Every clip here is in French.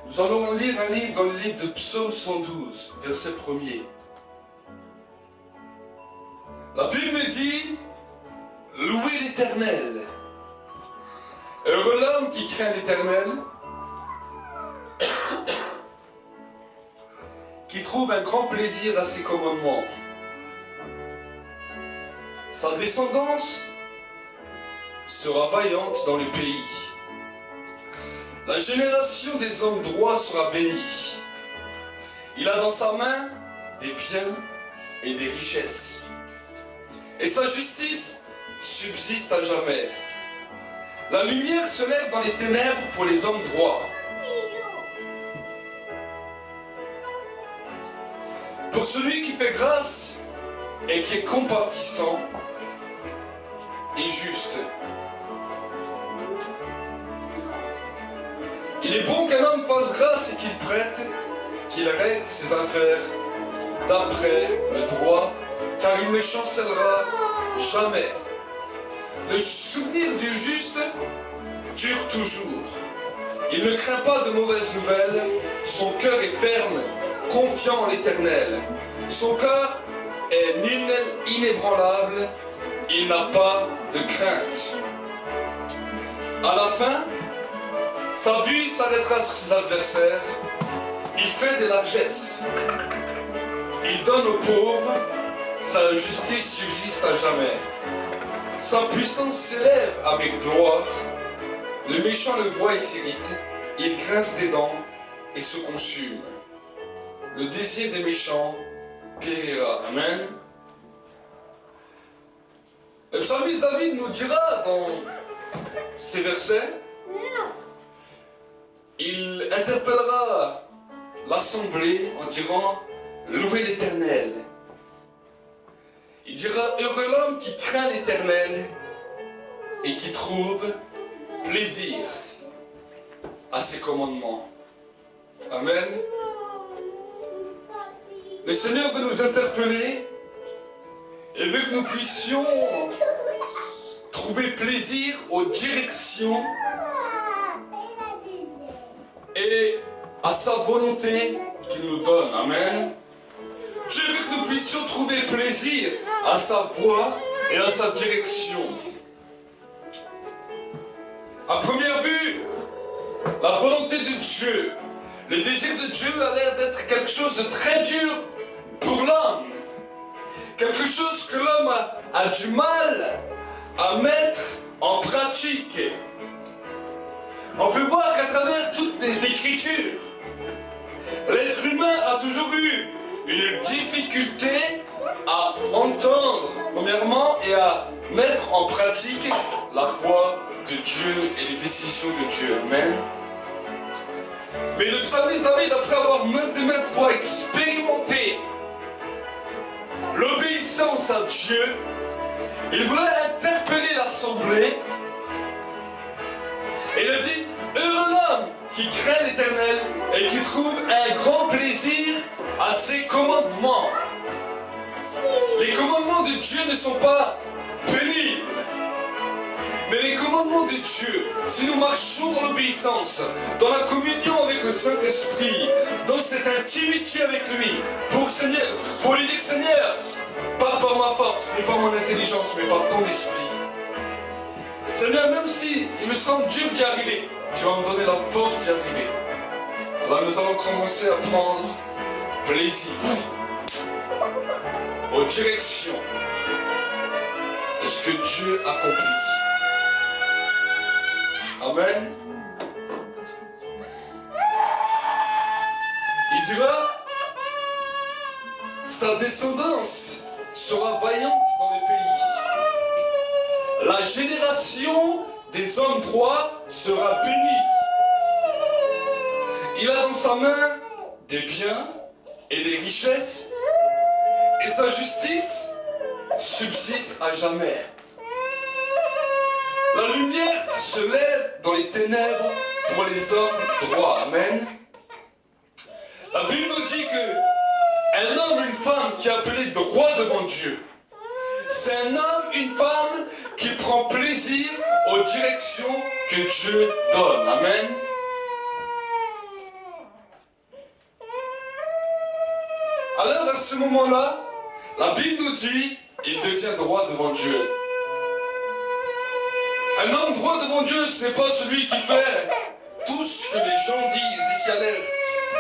Nous allons lire un livre dans le livre de Psaume 112, verset 1er. La Bible dit, louez l'Éternel. Heureux l'homme qui craint l'Éternel, qui trouve un grand plaisir à ses commandements. Sa descendance sera vaillante dans le pays. La génération des hommes droits sera bénie. Il a dans sa main des biens et des richesses. Et sa justice subsiste à jamais. La lumière se lève dans les ténèbres pour les hommes droits. Pour celui qui fait grâce et qui est compatissant et juste. Il est bon qu'un homme fasse grâce et qu'il prête, qu'il règle ses affaires d'après le droit, car il ne chancellera jamais. Le souvenir du juste dure toujours. Il ne craint pas de mauvaises nouvelles, son cœur est ferme, confiant en l'Éternel. Son cœur est inébranlable, il n'a pas de crainte. À la fin, sa vue s'arrêtera sur ses adversaires, il fait des largesses. Il donne aux pauvres, sa justice subsiste à jamais. Sa puissance s'élève avec gloire, le méchant le voit et s'irrite, il grince des dents et se consume. Le désir des méchants périra. Amen. Le psalmiste David nous dira dans ces versets, il interpellera l'assemblée en disant « Louez l'Éternel ». Il dira « Heureux l'homme qui craint l'Éternel et qui trouve plaisir à ses commandements. » Amen. Le Seigneur veut nous interpeller et veut que nous puissions trouver plaisir aux directions et à sa volonté qu'il nous donne. Amen. Dieu veut que nous puissions trouver plaisir à sa voix et à sa direction. À première vue, la volonté de Dieu, le désir de Dieu a l'air d'être quelque chose de très dur pour l'homme. Quelque chose que l'homme a du mal à mettre en pratique. On peut voir qu'à travers toutes les Écritures, l'être humain a toujours eu une difficulté à entendre, premièrement, et à mettre en pratique la foi de Dieu et les décisions de Dieu. Amen. Mais le psalmiste David, après avoir maintes fois expérimenté l'obéissance à Dieu, il voulait interpeller l'assemblée et il a dit « Heureux l'homme qui craint l'Éternel et qui trouve un grand plaisir à ses commandements. » Les commandements de Dieu ne sont pas pénibles. Mais les commandements de Dieu, si nous marchons dans l'obéissance, dans la communion avec le Saint-Esprit, dans cette intimité avec lui, pour lui dire Seigneur, pas par ma force, ni par mon intelligence, mais par ton esprit. Seigneur, même si il me semble dur d'y arriver, tu vas me donner la force d'y arriver. Alors nous allons commencer à prendre plaisir aux directions de ce que Dieu accomplit. Amen. Il dira, sa descendance sera vaillante dans le pays. La génération des hommes droits sera bénie. Il a dans sa main des biens et des richesses, et sa justice subsiste à jamais. La lumière se lève dans les ténèbres pour les hommes droits. Amen. La Bible nous dit que un homme, une femme qui est appelé droit devant Dieu, c'est un homme, une femme qui prend plaisir aux directions que Dieu donne. Amen. alors à ce moment-là, la Bible nous dit, il devient droit devant Dieu. Un homme droit devant Dieu, ce n'est pas celui qui fait tout ce que les gens disent et qui a l'air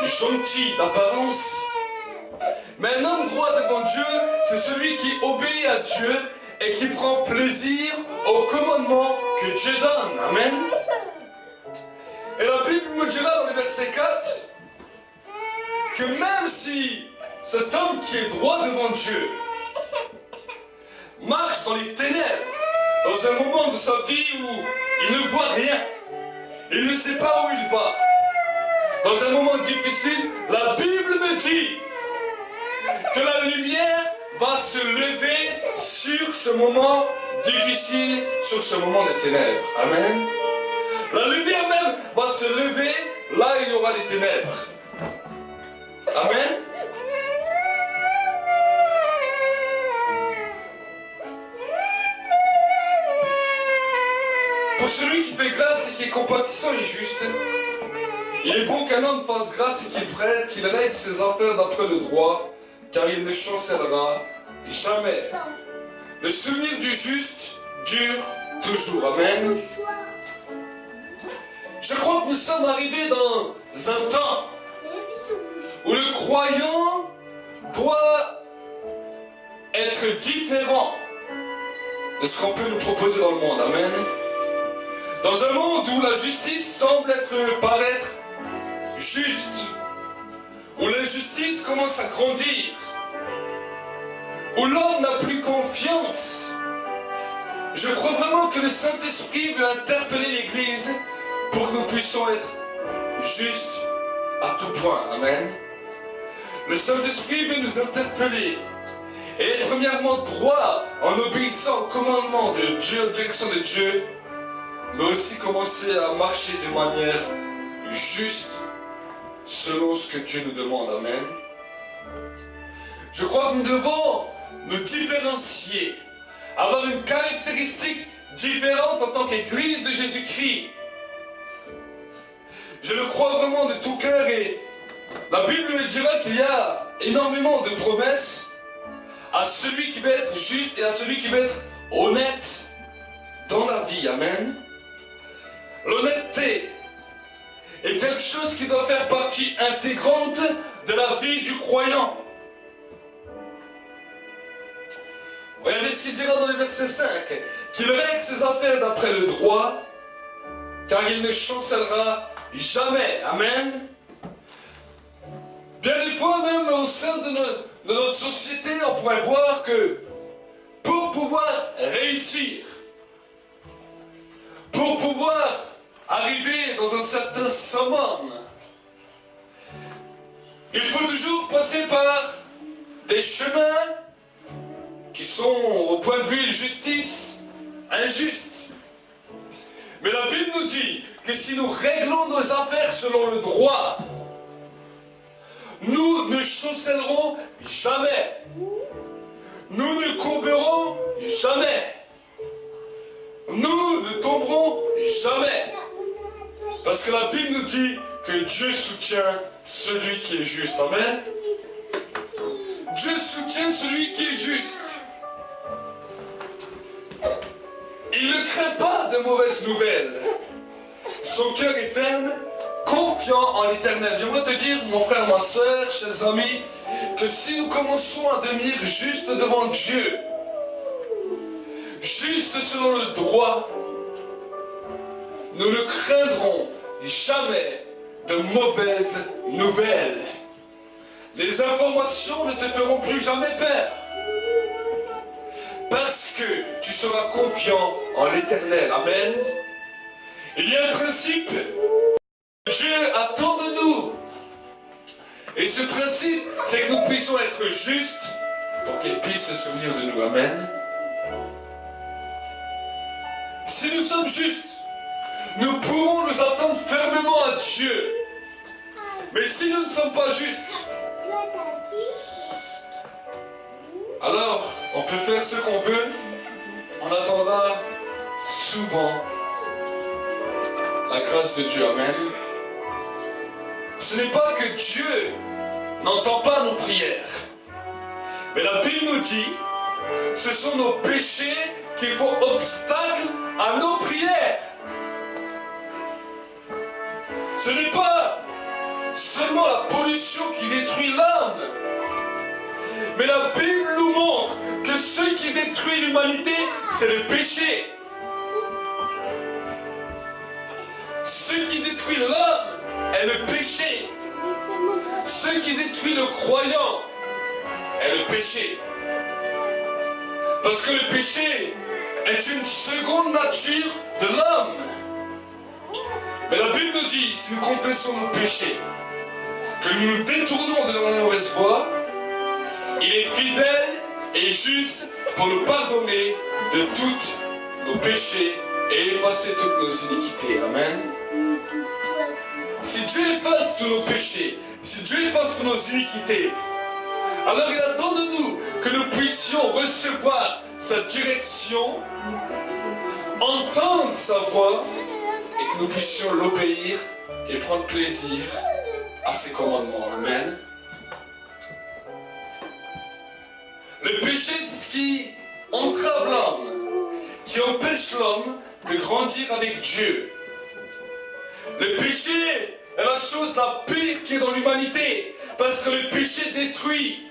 gentil d'apparence. Mais un homme droit devant Dieu, c'est celui qui obéit à Dieu et qui prend plaisir au commandement que Dieu donne. Amen. Et la Bible me dira dans le verset 4 que même si cet homme qui est droit devant Dieu marche dans les ténèbres, dans un moment de sa vie où il ne voit rien, il ne sait pas où il va, dans un moment difficile, la Bible me dit que la lumière va se lever sur ce moment difficile, sur ce moment de ténèbres. Amen. La lumière même va se lever là où il y aura les ténèbres. Amen. Pour celui qui fait grâce et qui est compatissant et juste, il est bon qu'un homme fasse grâce et qu'il prête, qu'il règle ses affaires d'après le droit, car il ne chancellera jamais. Le souvenir du juste dure toujours. Amen. Je crois que nous sommes arrivés dans un temps où le croyant doit être différent de ce qu'on peut nous proposer dans le monde. Amen. Dans un monde où la justice semble paraître juste, où l'injustice commence à grandir, où l'homme n'a plus confiance, je crois vraiment que le Saint-Esprit veut interpeller l'Église pour que nous puissions être justes à tout point. Amen. Le Saint-Esprit veut nous interpeller et être premièrement droit en obéissant au commandement de Dieu, aux directions de Dieu, mais aussi commencer à marcher de manière juste selon ce que Dieu nous demande. Amen. Je crois que nous devons nous différencier, avoir une caractéristique différente en tant qu'Église de Jésus-Christ. Je le crois vraiment de tout cœur et la Bible me dira qu'il y a énormément de promesses à celui qui va être juste et à celui qui va être honnête dans la vie. Amen. L'honnêteté est quelque chose qui doit faire partie intégrante de la vie du croyant. Regardez ce qu'il dira dans le verset 5. Qu'il règle ses affaires d'après le droit, car il ne chancellera jamais. Amen. Bien des fois même au sein de notre société, on pourrait voir que pour pouvoir réussir, pour pouvoir arriver dans un certain summum, il faut toujours passer par des chemins qui sont, au point de vue de justice, injustes. Mais la Bible nous dit que si nous réglons nos affaires selon le droit, nous ne chancellerons jamais. Nous ne courberons jamais. Nous ne tomberons jamais. Parce que la Bible nous dit que Dieu soutient celui qui est juste. Amen. Dieu soutient celui qui est juste. Il ne craint pas de mauvaises nouvelles. Son cœur est ferme, confiant en l'Éternel. J'aimerais te dire, mon frère, ma soeur, chers amis, que si nous commençons à devenir justes devant Dieu, justes selon le droit, nous ne craindrons jamais de mauvaises nouvelles. Les informations ne te feront plus jamais peur. Parce que tu seras confiant en l'Éternel. Amen. Il y a un principe que Dieu attend de nous. Et ce principe, c'est que nous puissions être justes pour qu'il puisse se souvenir de nous. Amen. Si nous sommes justes, nous pourrons nous attendre fermement à Dieu. Mais si nous ne sommes pas justes, alors on peut faire ce qu'on veut, on attendra souvent la grâce de Dieu. Amen. Ce n'est pas que Dieu n'entend pas nos prières. Mais la Bible nous dit, ce sont nos péchés qui font obstacle à nos prières. Ce n'est pas seulement la pollution qui détruit l'âme, mais la Bible nous montre que ce qui détruit l'humanité, c'est le péché. Ce qui détruit l'homme est le péché. Ce qui détruit le croyant est le péché. Parce que le péché est une seconde nature de l'homme. Mais la Bible nous dit, si nous confessons nos péchés, que nous nous détournons de la mauvaise voie, il est fidèle et juste pour nous pardonner de tous nos péchés et effacer toutes nos iniquités. Amen. Si Dieu efface tous nos péchés, si Dieu efface toutes nos iniquités, alors il attend de nous que nous puissions recevoir sa direction, entendre sa voix, et que nous puissions l'obéir et prendre plaisir à ses commandements. Amen. Le péché, c'est ce qui entrave l'homme, qui empêche l'homme de grandir avec Dieu. Le péché est la chose la pire qui est dans l'humanité, parce que le péché détruit.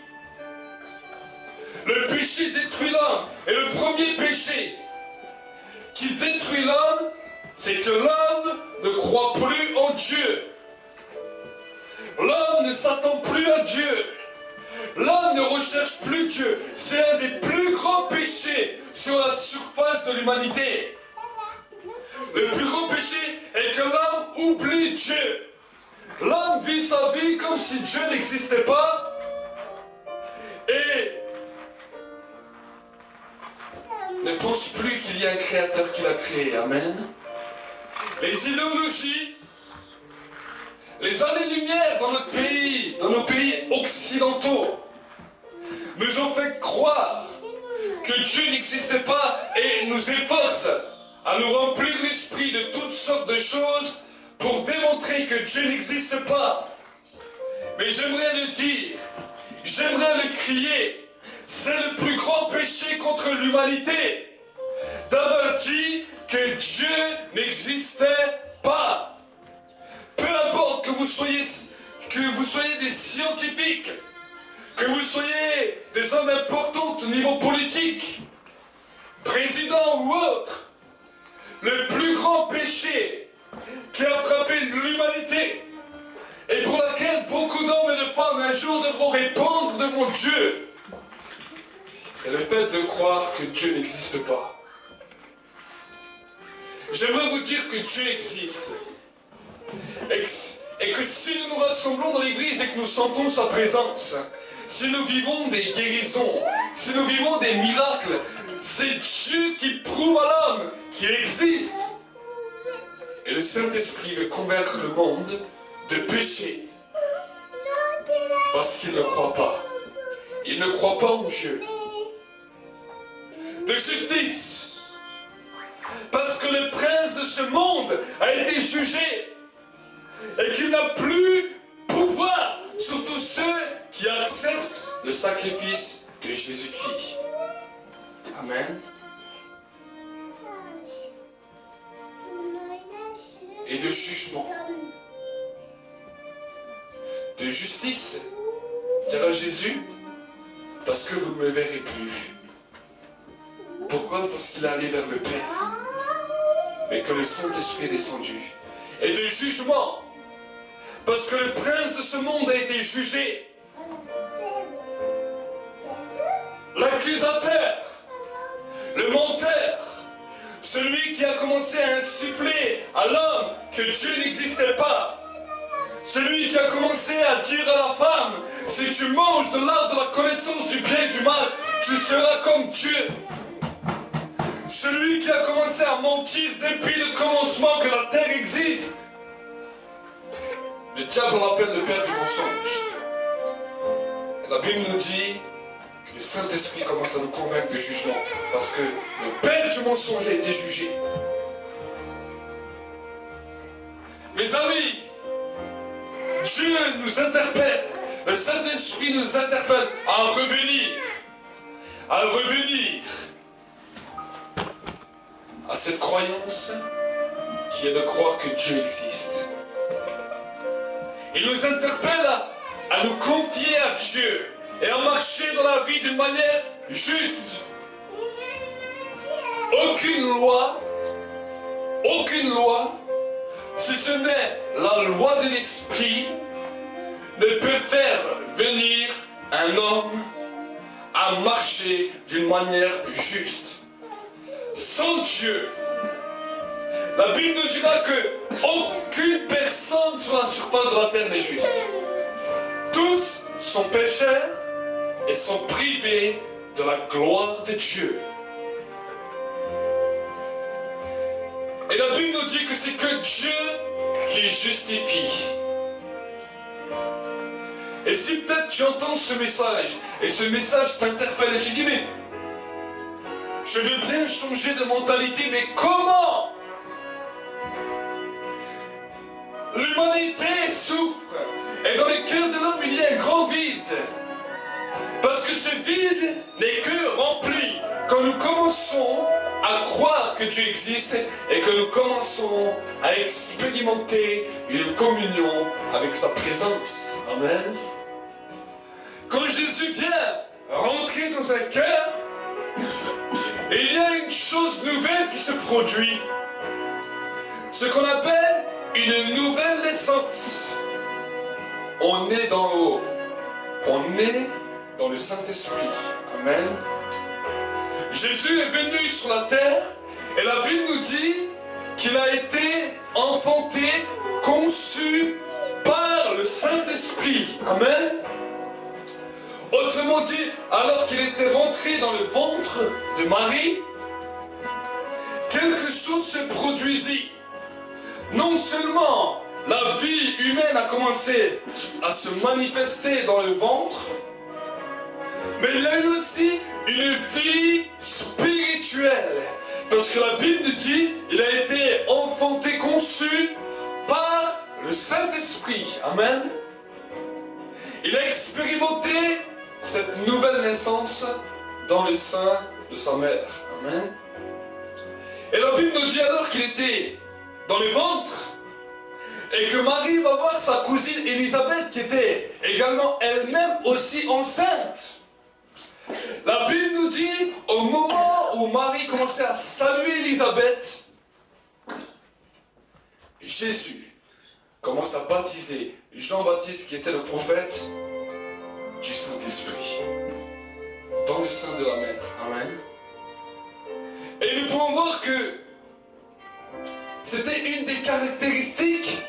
Le péché détruit l'homme. Et le premier péché qui détruit l'homme, c'est que l'homme ne croit plus en Dieu. L'homme ne s'attend plus à Dieu. L'homme ne recherche plus Dieu. C'est un des plus grands péchés sur la surface de l'humanité. Le plus grand péché est que l'homme oublie Dieu. L'homme vit sa vie comme si Dieu n'existait pas. Et ne pense plus qu'il y a un créateur qui l'a créé. Amen. Les idéologies, les années-lumière dans notre pays, dans nos pays occidentaux, nous ont fait croire que Dieu n'existait pas et nous efforcent à nous remplir l'esprit de toutes sortes de choses pour démontrer que Dieu n'existe pas. Mais j'aimerais le dire, j'aimerais le crier, c'est le plus grand péché contre l'humanité d'avoir dit que Dieu n'existait pas. Peu importe que vous soyez des scientifiques, que vous soyez des hommes importants au niveau politique, président ou autre, le plus grand péché qui a frappé l'humanité et pour laquelle beaucoup d'hommes et de femmes un jour devront répondre devant Dieu, c'est le fait de croire que Dieu n'existe pas. J'aimerais vous dire que Dieu existe. Et que si nous nous rassemblons dans l'église et que nous sentons sa présence, si nous vivons des guérisons, si nous vivons des miracles, c'est Dieu qui prouve à l'homme qu'il existe. Et le Saint-Esprit veut convaincre le monde de péché. Parce qu'il ne croit pas. Il ne croit pas en Dieu. De justice. Parce que le prince de ce monde a été jugé. Et qu'il n'a plus pouvoir sur tous ceux qui acceptent le sacrifice de Jésus-Christ. Amen. Et de jugement. De justice, dira Jésus, parce que vous ne me verrez plus. Pourquoi? Parce qu'il est allé vers le Père. Mais que le Saint-Esprit est descendu. Et de jugement, parce que le prince de ce monde a été jugé. L'accusateur, le menteur, celui qui a commencé à insuffler à l'homme que Dieu n'existait pas. Celui qui a commencé à dire à la femme, si tu manges de l'arbre de la connaissance du bien et du mal, tu seras comme Dieu. Celui qui a commencé à mentir depuis le commencement que la terre existe. Le diable, on l'appelle le père du mensonge. Et la Bible nous dit que le Saint-Esprit commence à nous convaincre de jugement. Parce que le père du mensonge a été jugé. Mes amis, Dieu nous interpelle. le Saint-Esprit nous interpelle à revenir à cette croyance qui est de croire que Dieu existe. Il nous interpelle à nous confier à Dieu et à marcher dans la vie d'une manière juste. Aucune loi, si ce n'est la loi de l'Esprit, ne peut faire venir un homme à marcher d'une manière juste. Sans Dieu, la Bible nous dira que aucune personne sur la surface de la terre n'est juste. Tous sont pécheurs et sont privés de la gloire de Dieu. Et la Bible nous dit que c'est que Dieu qui justifie. Et si peut-être tu entends ce message, et ce message t'interpelle, et tu dis, mais je veux bien changer de mentalité, mais comment? L'humanité souffre, et dans le cœur de l'homme, il y a un grand vide. Parce que ce vide n'est que rempli quand nous commençons à croire que Dieu existe et que nous commençons à expérimenter une communion avec sa présence. Amen. Quand Jésus vient rentrer dans un cœur, il y a une chose nouvelle qui se produit. Ce qu'on appelle une nouvelle naissance. On est dans l'eau. On est dans le Saint-Esprit. Amen. Jésus est venu sur la terre et la Bible nous dit qu'il a été enfanté, conçu par le Saint-Esprit. Amen. Autrement dit, alors qu'il était rentré dans le ventre de Marie, quelque chose se produisit. Non seulement la vie humaine a commencé à se manifester dans le ventre, mais il y a eu aussi une vie spirituelle. Parce que la Bible dit, il a été enfanté, conçu par le Saint-Esprit. Amen. Il a expérimenté cette nouvelle naissance dans le sein de sa mère. Amen. Et la Bible nous dit alors qu'il était dans le ventre et que Marie va voir sa cousine Élisabeth qui était également elle-même aussi enceinte. La Bible nous dit, au moment où Marie commençait à saluer Élisabeth, Jésus commence à baptiser Jean-Baptiste qui était le prophète du Saint-Esprit dans le sein de la mère. Amen. Et nous pouvons voir que c'était une des caractéristiques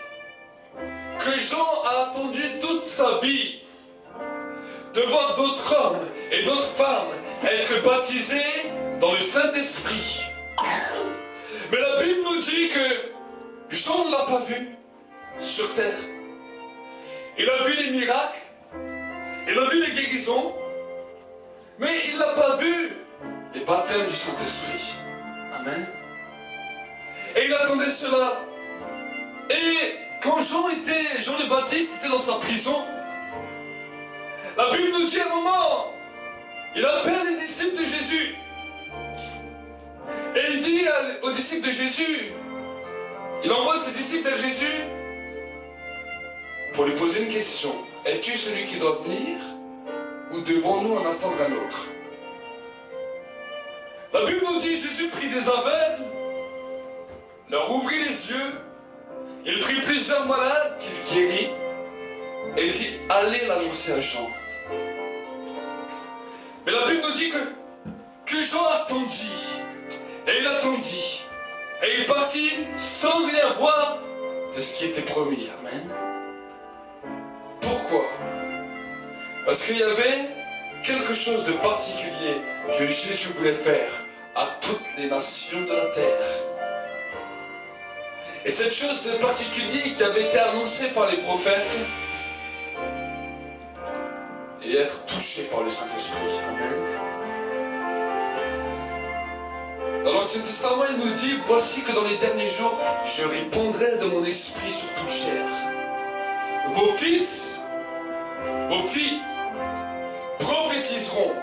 que Jean a attendu toute sa vie, de voir d'autres hommes et d'autres femmes être baptisés dans le Saint-Esprit. Mais la Bible nous dit que Jean ne l'a pas vu sur terre. Il a vu les miracles, il a vu les guérisons, mais il n'a pas vu les baptêmes du Saint-Esprit. Amen. Et il attendait cela. Et quand Jean le Baptiste était dans sa prison, la Bible nous dit à un moment, il appelle les disciples de Jésus. Et il dit aux disciples de Jésus, il envoie ses disciples vers Jésus pour lui poser une question. Es-tu celui qui doit venir ou devons-nous en attendre un autre? La Bible nous dit, Jésus prit des aveugles, leur ouvrit les yeux, il prit plusieurs malades qu'il guérit, et il dit, allez l'annoncer à Jean. Mais la Bible nous dit que Jean attendit, et il attendit, et il partit sans rien voir de ce qui était promis. Amen. Pourquoi? Parce qu'il y avait quelque chose de particulier que Jésus voulait faire à toutes les nations de la terre. Et cette chose de particulier qui avait été annoncée par les prophètes et être touché par le Saint-Esprit. Amen. Dans l'Ancien Testament, il nous dit, voici que dans les derniers jours, je répandrai de mon esprit sur toute chair. Vos fils Vos filles prophétiseront.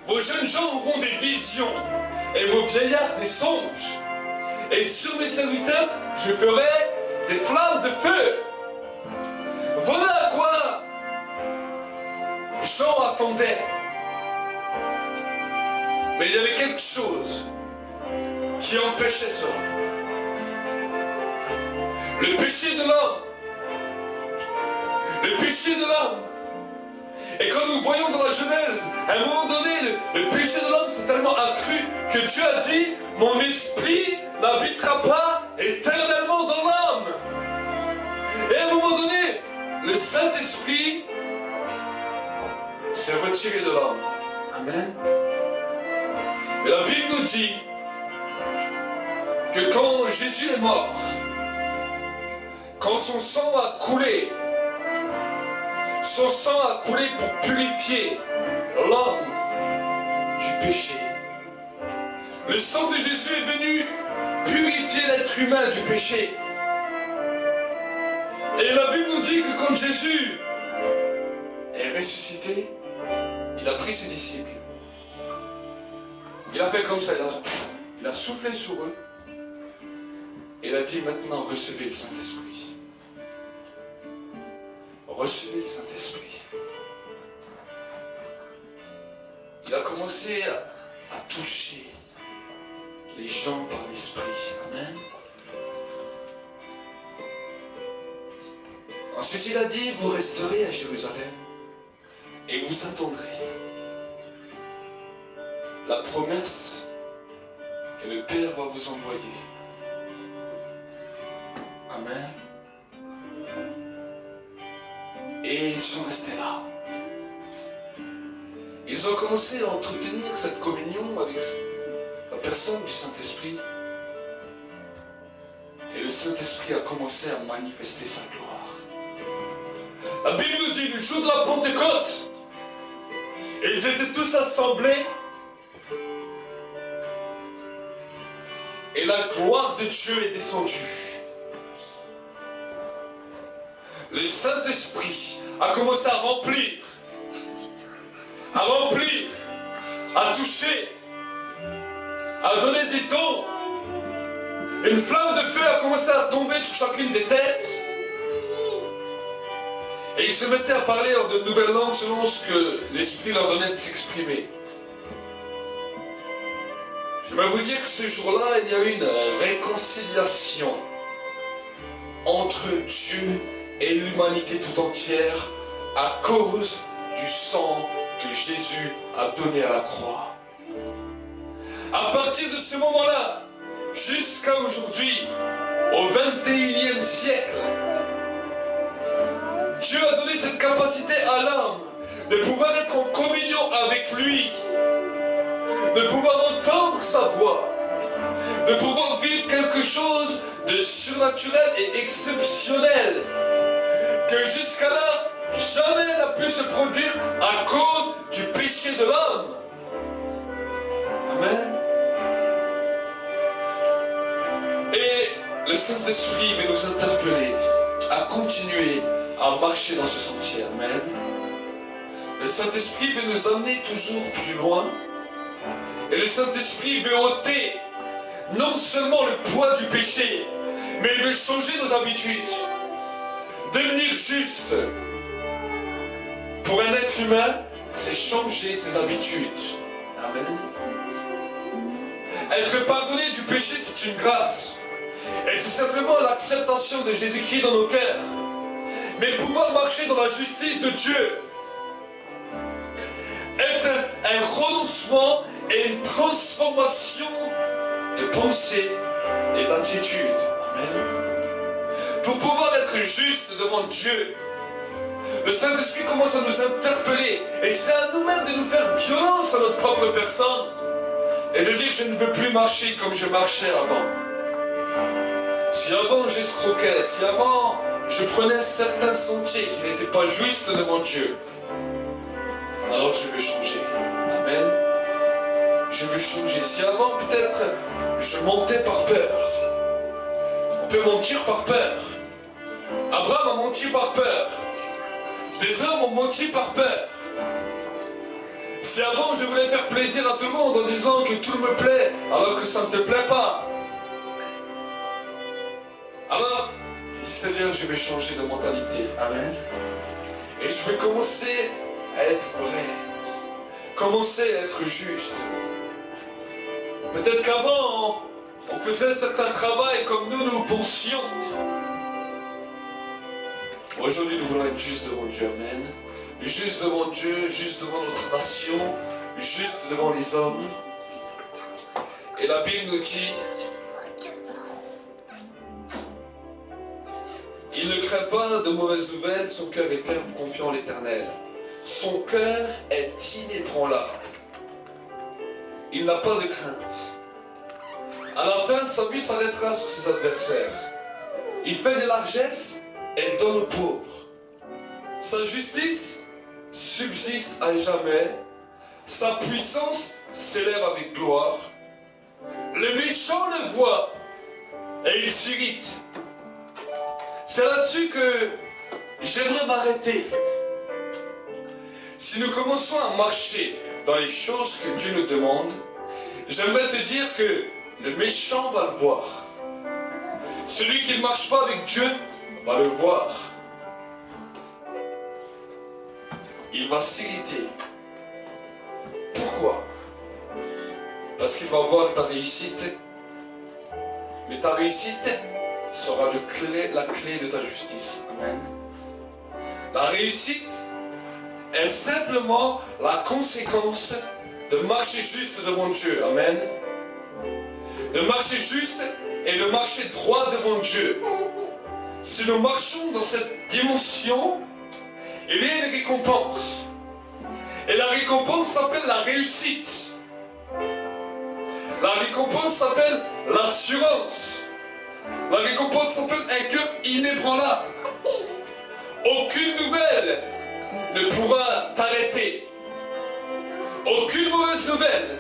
Vos jeunes gens auront des visions. Et vos vieillards des songes. Et sur mes serviteurs, je ferai des flammes de feu. Voilà à quoi Jean attendait. Mais il y avait quelque chose qui empêchait cela. Le péché de l'homme. Le péché de l'homme. Et quand nous voyons dans la Genèse, à un moment donné, le péché de l'homme s'est tellement accru que Dieu a dit, mon esprit n'habitera pas éternellement dans l'homme. Et à un moment donné, le Saint-Esprit s'est retiré de l'homme. Amen. Et la Bible nous dit que quand Jésus est mort, quand son sang a coulé, son sang a coulé pour purifier l'homme du péché. Le sang de Jésus est venu purifier l'être humain du péché. Et la Bible nous dit que quand Jésus est ressuscité, il a pris ses disciples. Il a fait comme ça, il a soufflé sur eux. Et il a dit, maintenant recevez le Saint-Esprit. Recevez le Saint-Esprit. Il a commencé à toucher les gens par l'Esprit. Amen. Ensuite, il a dit, vous resterez à Jérusalem et vous attendrez la promesse que le Père va vous envoyer. Amen. Et ils sont restés là. Ils ont commencé à entretenir cette communion avec la personne du Saint-Esprit. Et le Saint-Esprit a commencé à manifester sa gloire. La Bible nous dit, le jour de la Pentecôte, ils étaient tous assemblés. Et la gloire de Dieu est descendue. Le Saint-Esprit a commencé à remplir, à toucher, à donner des dons. Une flamme de feu a commencé à tomber sur chacune des têtes. Et ils se mettaient à parler en de nouvelles langues selon ce que l'Esprit leur donnait de s'exprimer. Je vais vous dire que ce jour-là, il y a eu une réconciliation entre Dieu et l'humanité tout entière à cause du sang que Jésus a donné à la croix. À partir de ce moment-là, jusqu'à aujourd'hui, au XXIe siècle, Dieu a donné cette capacité à l'homme de pouvoir être en communion avec lui, de pouvoir entendre sa voix, de pouvoir vivre quelque chose de surnaturel et exceptionnel que jusqu'alors jamais n'a pu se produire à cause du péché de l'homme. Amen. Et le Saint-Esprit veut nous interpeller à continuer à marcher dans ce sentier. Amen. Le Saint-Esprit veut nous amener toujours plus loin. Et le Saint-Esprit veut ôter non seulement le poids du péché, mais il veut changer nos habitudes. Devenir juste pour un être humain, c'est changer ses habitudes. Amen. Être pardonné du péché, c'est une grâce. Et c'est simplement l'acceptation de Jésus-Christ dans nos cœurs. Mais pouvoir marcher dans la justice de Dieu est un renoncement et une transformation de pensée et d'attitude. Amen. Pour pouvoir être juste devant Dieu, le Saint-Esprit commence à nous interpeller. Et c'est à nous-mêmes de nous faire violence à notre propre personne. Et de dire, je ne veux plus marcher comme je marchais avant. Si avant j'escroquais, si avant je prenais certains sentiers qui n'étaient pas justes devant Dieu, alors je veux changer. Amen. Je veux changer. Si avant peut-être je mentais par peur, on peut mentir par peur. Abraham a menti par peur Des hommes ont menti par peur. Si avant je voulais faire plaisir à tout le monde en disant que tout me plaît alors que ça ne te plaît pas, alors, Seigneur, je vais changer de mentalité. Amen. Et je vais commencer à être vrai. Commencer à être juste. Peut-être qu'avant, on faisait certains travaux comme nous pensions. Aujourd'hui, nous voulons être justes devant Dieu. Amen. Juste devant Dieu, juste devant notre nation, juste devant les hommes. Et la Bible nous dit, il ne craint pas de mauvaises nouvelles, son cœur est ferme, confiant en l'Éternel. Son cœur est inébranlable. Il n'a pas de crainte. À la fin, sa vie s'arrêtera sur ses adversaires. Il fait des largesses et il donne aux pauvres. Sa justice subsiste à jamais. Sa puissance s'élève avec gloire. Le méchant le voit et il s'irrite. C'est là-dessus que j'aimerais m'arrêter. Si nous commençons à marcher dans les choses que Dieu nous demande, j'aimerais te dire que le méchant va le voir. Celui qui ne marche pas avec Dieu va le voir. Il va s'irriter. Pourquoi? Parce qu'il va voir ta réussite. Mais ta réussite sera la clé de ta justice. Amen. La réussite est simplement la conséquence de marcher juste devant Dieu. Amen. De marcher juste et de marcher droit devant Dieu. Si nous marchons dans cette dimension, il y a une récompense. Et la récompense s'appelle la réussite. La récompense s'appelle l'assurance. La récompense s'appelle un cœur inébranlable. Aucune nouvelle ne pourra t'arrêter. Aucune mauvaise nouvelle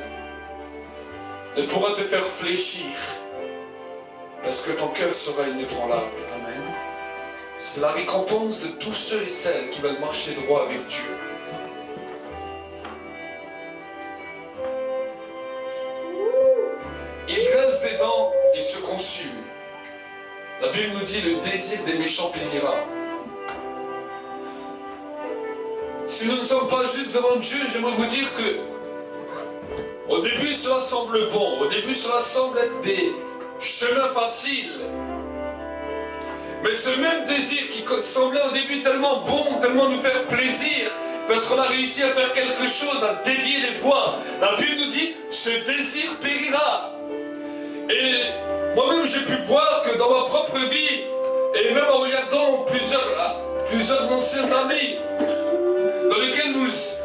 ne pourra te faire fléchir. Parce que ton cœur sera inébranlable. Amen. C'est la récompense de tous ceux et celles qui veulent marcher droit avec Dieu. Il reste des dents et se consume. La Bible nous dit le désir des méchants périra. Si nous ne sommes pas justes devant Dieu, j'aimerais vous dire que au début cela semble bon, au début cela semble être des chemins faciles. Mais ce même désir qui semblait au début tellement bon, tellement nous faire plaisir, parce qu'on a réussi à faire quelque chose, à dévier les voies, la Bible nous dit ce désir périra. Et moi-même j'ai pu voir que dans ma propre vie, et même en regardant plusieurs anciens amis, dans lesquels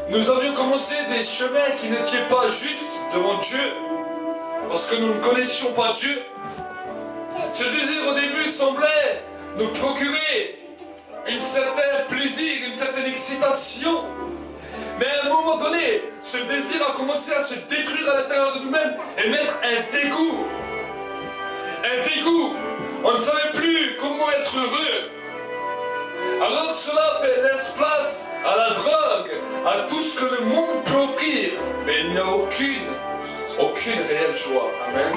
nous avions commencé des chemins qui n'étaient pas justes devant Dieu, parce que nous ne connaissions pas Dieu. Ce désir au début semblait nous procurer un certain plaisir, une certaine excitation. Mais à un moment donné, ce désir a commencé à se détruire à l'intérieur de nous-mêmes et mettre un dégoût. Un dégoût. On ne savait plus comment être heureux. Alors cela laisse place à la drogue, à tout ce que le monde peut offrir. Mais il n'y a aucune réelle joie. Amen.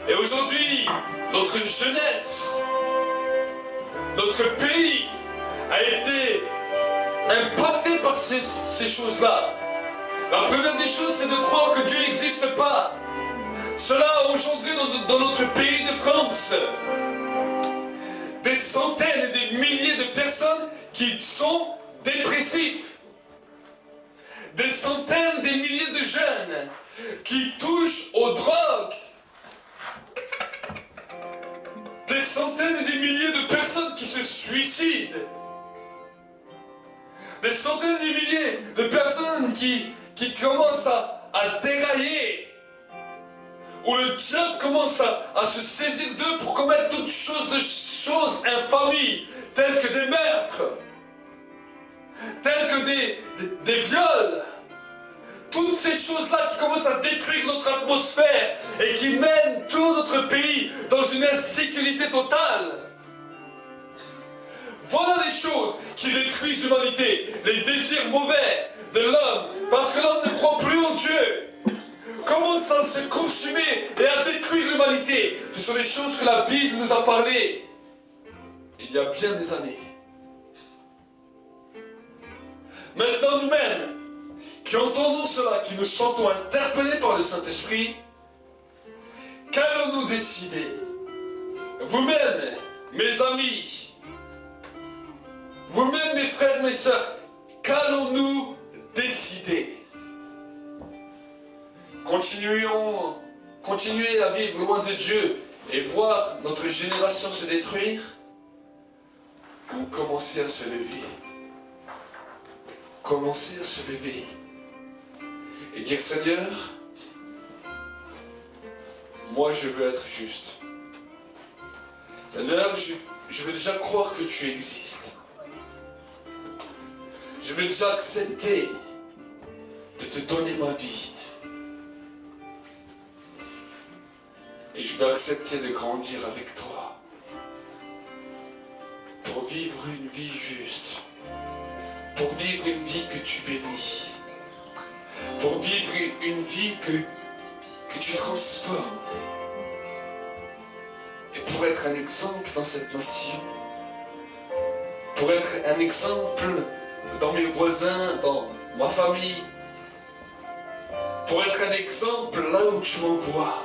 Et aujourd'hui, notre jeunesse, notre pays a été impacté par ces choses-là. La première des choses, c'est de croire que Dieu n'existe pas. Cela a engendré dans notre pays de France des centaines et des milliers de personnes qui sont dépressifs. Des centaines, des milliers de jeunes qui touchent aux drogues. Des centaines et des milliers de personnes qui se suicident. Des centaines et des milliers de personnes qui commencent à dérailler. Où le diable commence à se saisir d'eux pour commettre toutes sortes de choses infamies, telles que des meurtres, telles que des viols. Toutes ces choses-là qui commencent à détruire notre atmosphère et qui mènent tout notre pays dans une insécurité totale. Voilà les choses qui détruisent l'humanité, les désirs mauvais de l'homme, parce que l'homme ne croit plus en Dieu, commence à se consumer et à détruire l'humanité. Ce sont des choses que la Bible nous a parlé il y a bien des années. Maintenant, nous-mêmes, qui entendons cela, qui nous sentons interpellés par le Saint-Esprit, qu'allons-nous décider? Vous-même, mes amis, vous-même, mes frères, mes sœurs, qu'allons-nous décider? Continuer à vivre loin de Dieu et voir notre génération se détruire, ou commencer à se lever? Commencer à se lever et dire: Seigneur, moi je veux être juste. Seigneur, je veux déjà croire que tu existes. Je veux déjà accepter de te donner ma vie. Et je veux accepter de grandir avec toi pour vivre une vie juste, pour vivre une vie que tu bénis, pour vivre une vie que tu transformes, et pour être un exemple dans cette nation, pour être un exemple dans mes voisins, dans ma famille, pour être un exemple là où tu m'envoies.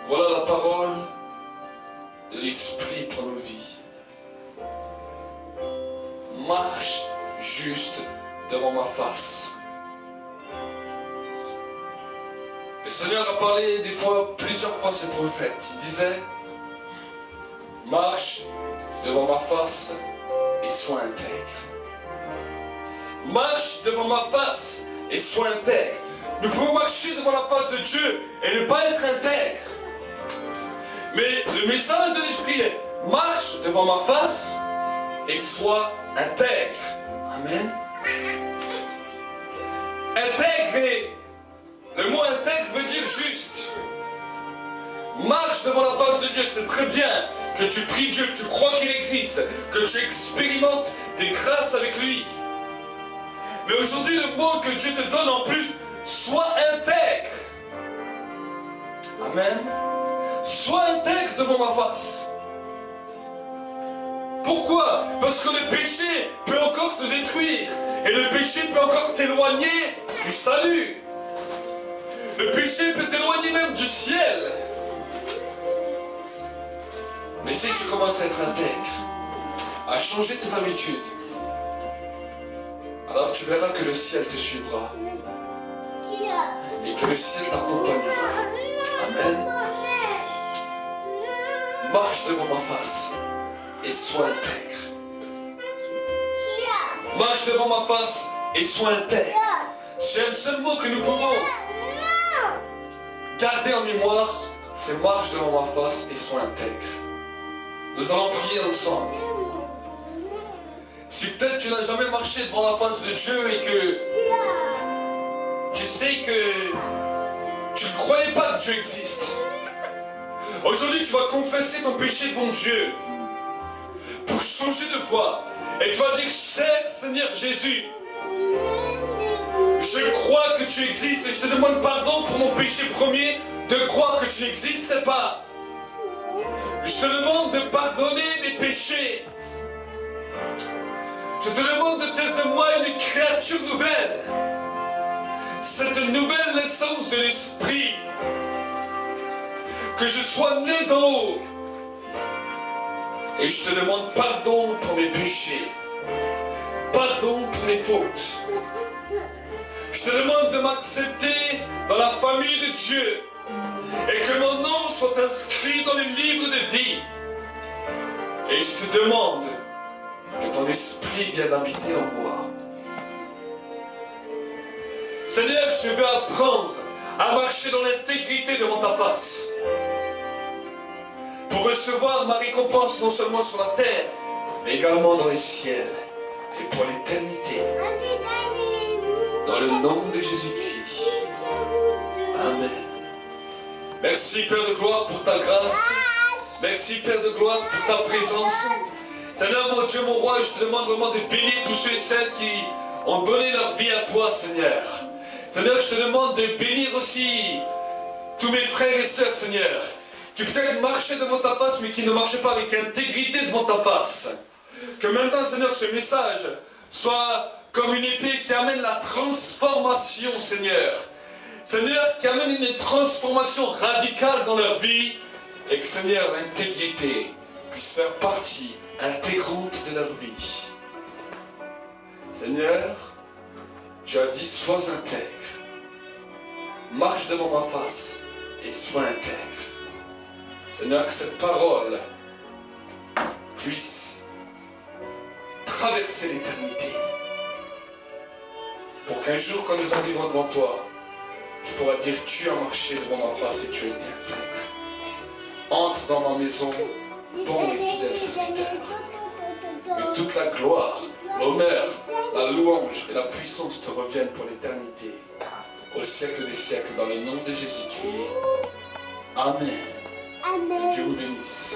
Voilà la parole de l'Esprit pour nos vies. Marche juste devant ma face. Le Seigneur a parlé des fois, plusieurs fois, ses prophètes. Il disait: marche devant ma face et sois intègre. Marche devant ma face et sois intègre. Nous pouvons marcher devant la face de Dieu et ne pas être intègre. Mais le message de l'Esprit est: marche devant ma face et sois intègre. Amen. Intègre, le mot intègre veut dire juste. Marche devant la face de Dieu, c'est très bien que tu pries Dieu, que tu crois qu'il existe, que tu expérimentes des grâces avec lui. Mais aujourd'hui, le mot que Dieu te donne en plus: sois intègre. Amen. Sois intègre devant ma face. Pourquoi? Parce que le péché peut encore te détruire. Et le péché peut encore t'éloigner du salut. Le péché peut t'éloigner même du ciel. Mais si tu commences à être intègre, à changer tes habitudes, alors tu verras que le ciel te suivra. Et que le ciel t'accompagnera. Amen. Marche devant ma face et sois intègre. Marche devant ma face et sois intègre. C'est un seul mot que nous pouvons garder en mémoire, c'est marche devant ma face et sois intègre. Nous allons prier ensemble. Si peut-être tu n'as jamais marché devant la face de Dieu et que tu sais que tu ne croyais pas que Dieu existe, aujourd'hui tu vas confesser ton péché devant Dieu pour changer de voie. Et tu vas dire: cher Seigneur Jésus, je crois que tu existes et je te demande pardon pour mon péché premier de croire que tu n'existais pas. Je te demande de pardonner mes péchés. Je te demande de faire de moi une créature nouvelle. Cette nouvelle naissance de l'Esprit. Que je sois né d'en haut. Et je te demande pardon pour mes péchés. Pardon pour mes fautes. Je te demande de m'accepter dans la famille de Dieu. Et que mon nom soit inscrit dans le livre de vie. Et je te demande que ton esprit vienne habiter en moi. Seigneur, je veux apprendre à marcher dans l'intégrité devant ta face. Pour recevoir ma récompense non seulement sur la terre, mais également dans les ciels. Et pour l'éternité. Dans le nom de Jésus-Christ. Amen. Merci Père de gloire pour ta grâce. Merci Père de gloire pour ta présence. Seigneur, mon Dieu, mon roi, je te demande vraiment de bénir tous ceux et celles qui ont donné leur vie à toi, Seigneur. Seigneur, je te demande de bénir aussi tous mes frères et sœurs, Seigneur, qui peut-être marchaient devant ta face, mais qui ne marchaient pas avec intégrité devant ta face. Que maintenant, Seigneur, ce message soit comme une épée qui amène la transformation, Seigneur. Seigneur, qui amène une transformation radicale dans leur vie, et que, Seigneur, l'intégrité puisse faire partie intégrante de leur vie. Seigneur, tu as dit, sois intègre. Marche devant ma face et sois intègre. Seigneur, que cette parole puisse traverser l'éternité. Pour qu'un jour, quand nous arrivons devant toi, tu pourras dire, tu as marché devant ma face et tu as été intègre. Entre dans ma maison, bon et fidèle serviteur. Que toute la gloire, l'honneur, la louange et la puissance te reviennent pour l'éternité, au siècle des siècles, dans le nom de Jésus-Christ. Amen. Que Dieu vous bénisse.